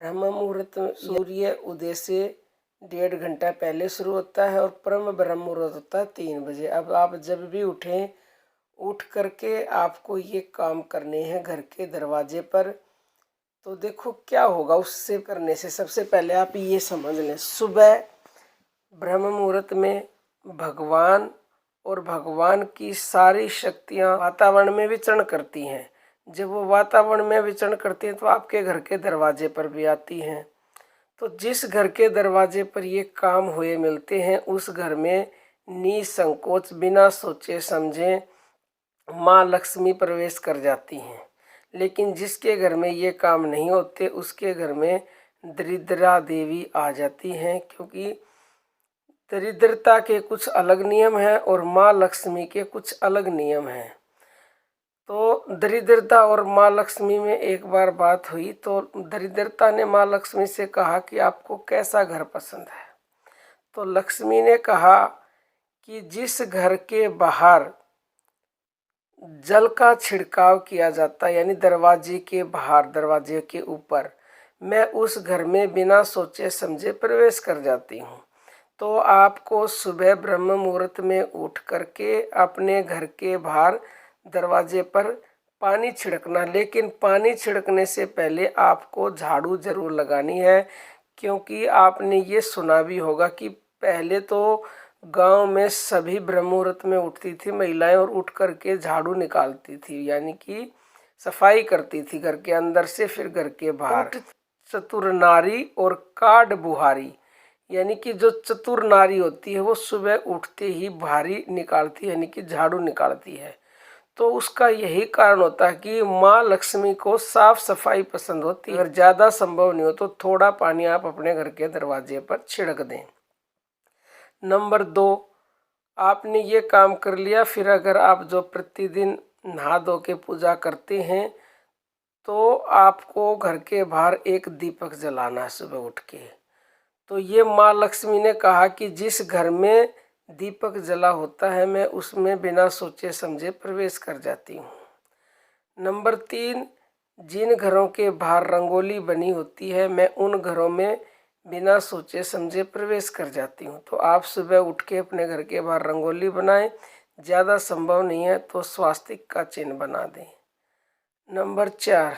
ब्रह्म मुहूर्त सूर्य उदय से 1.5 घंटा पहले शुरू होता है और परम ब्रह्म मुहूर्त होता है 3 बजे। अब आप जब भी उठें, उठ करके आपको ये काम करने हैं घर के दरवाजे पर। तो देखो क्या होगा उससे करने से। सबसे पहले आप ये समझ लें, सुबह ब्रह्म मुहूर्त में भगवान और भगवान की सारी शक्तियां वातावरण में विचरण करती हैं। जब वो वातावरण में विचरण करती हैं तो आपके घर के दरवाजे पर भी आती हैं। तो जिस घर के दरवाजे पर ये काम हुए मिलते हैं उस घर में निसंकोच बिना सोचे समझे माँ लक्ष्मी प्रवेश कर जाती हैं। लेकिन जिसके घर में ये काम नहीं होते उसके घर में दरिद्रा देवी आ जाती हैं, क्योंकि दरिद्रता के कुछ अलग नियम हैं और माँ लक्ष्मी के कुछ अलग नियम हैं। तो दरिद्रता और माँ लक्ष्मी में एक बार बात हुई तो दरिद्रता ने माँ लक्ष्मी से कहा कि आपको कैसा घर पसंद है। तो लक्ष्मी ने कहा कि जिस घर के बाहर जल का छिड़काव किया जाता है, यानी दरवाजे के बाहर, दरवाजे के ऊपर, मैं उस घर में बिना सोचे समझे प्रवेश कर जाती हूँ। तो आपको सुबह ब्रह्म मुहूर्त में उठ करके अपने घर के बाहर दरवाजे पर पानी छिड़कना, लेकिन पानी छिड़कने से पहले आपको झाड़ू जरूर लगानी है। क्योंकि आपने ये सुना भी होगा कि पहले तो गांव में सभी ब्रह्म मुहूर्त में उठती थी महिलाएं और उठ करके झाड़ू निकालती थी, यानी कि सफाई करती थी घर के अंदर से फिर घर के बाहर। चतुर नारी और काड बुहारी, यानी कि जो चतुर नारी होती है वो सुबह उठते ही भारी निकालती है, यानी कि झाड़ू निकालती है। तो उसका यही कारण होता है कि माँ लक्ष्मी को साफ सफाई पसंद होती है। अगर ज़्यादा संभव नहीं हो तो थोड़ा पानी आप अपने घर के दरवाजे पर छिड़क दें। नंबर 2, आपने ये काम कर लिया। फिर अगर आप जो प्रतिदिन नहा धो के पूजा करते हैं तो आपको घर के बाहर एक दीपक जलाना है सुबह उठ के। तो ये माँ लक्ष्मी ने कहा कि जिस घर में दीपक जला होता है मैं उसमें बिना सोचे समझे प्रवेश कर जाती हूँ। नंबर 3, जिन घरों के बाहर रंगोली बनी होती है मैं उन घरों में बिना सोचे समझे प्रवेश कर जाती हूँ। तो आप सुबह उठ के अपने घर के बाहर रंगोली बनाएं, ज़्यादा संभव नहीं है तो स्वास्तिक का चिन्ह बना दें। नंबर 4,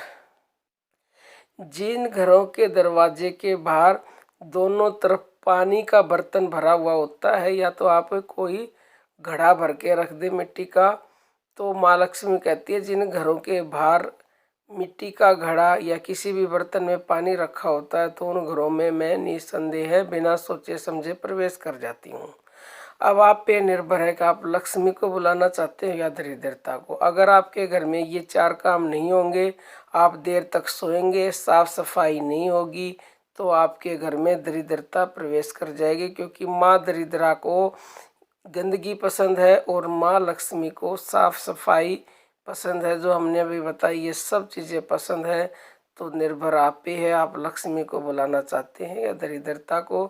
जिन घरों के दरवाजे के बाहर दोनों तरफ पानी का बर्तन भरा हुआ होता है, या तो आप कोई घड़ा भर के रख दे मिट्टी का, तो माँ लक्ष्मी कहती है जिन घरों के बाहर मिट्टी का घड़ा या किसी भी बर्तन में पानी रखा होता है तो उन घरों में मैं निसंदेह बिना सोचे समझे प्रवेश कर जाती हूँ। अब आप पे निर्भर है कि आप लक्ष्मी को बुलाना चाहते हैं या दरिद्रता को। अगर आपके घर में ये 4 काम नहीं होंगे, आप देर तक सोएंगे, साफ सफाई नहीं होगी, तो आपके घर में दरिद्रता प्रवेश कर जाएगी। क्योंकि माँ दरिद्रा को गंदगी पसंद है और माँ लक्ष्मी को साफ सफाई पसंद है। जो हमने अभी बताई ये सब चीज़ें पसंद है। तो निर्भर आप पे है, आप लक्ष्मी को बुलाना चाहते हैं या दरिद्रता को।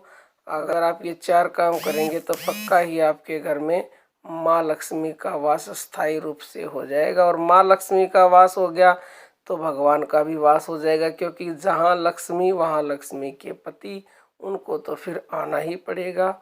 अगर आप ये 4 काम करेंगे तो पक्का ही आपके घर में माँ लक्ष्मी का वास स्थायी रूप से हो जाएगा। और माँ लक्ष्मी का वास हो गया तो भगवान का भी वास हो जाएगा, क्योंकि जहाँ लक्ष्मी वहाँ लक्ष्मी के पति, उनको तो फिर आना ही पड़ेगा।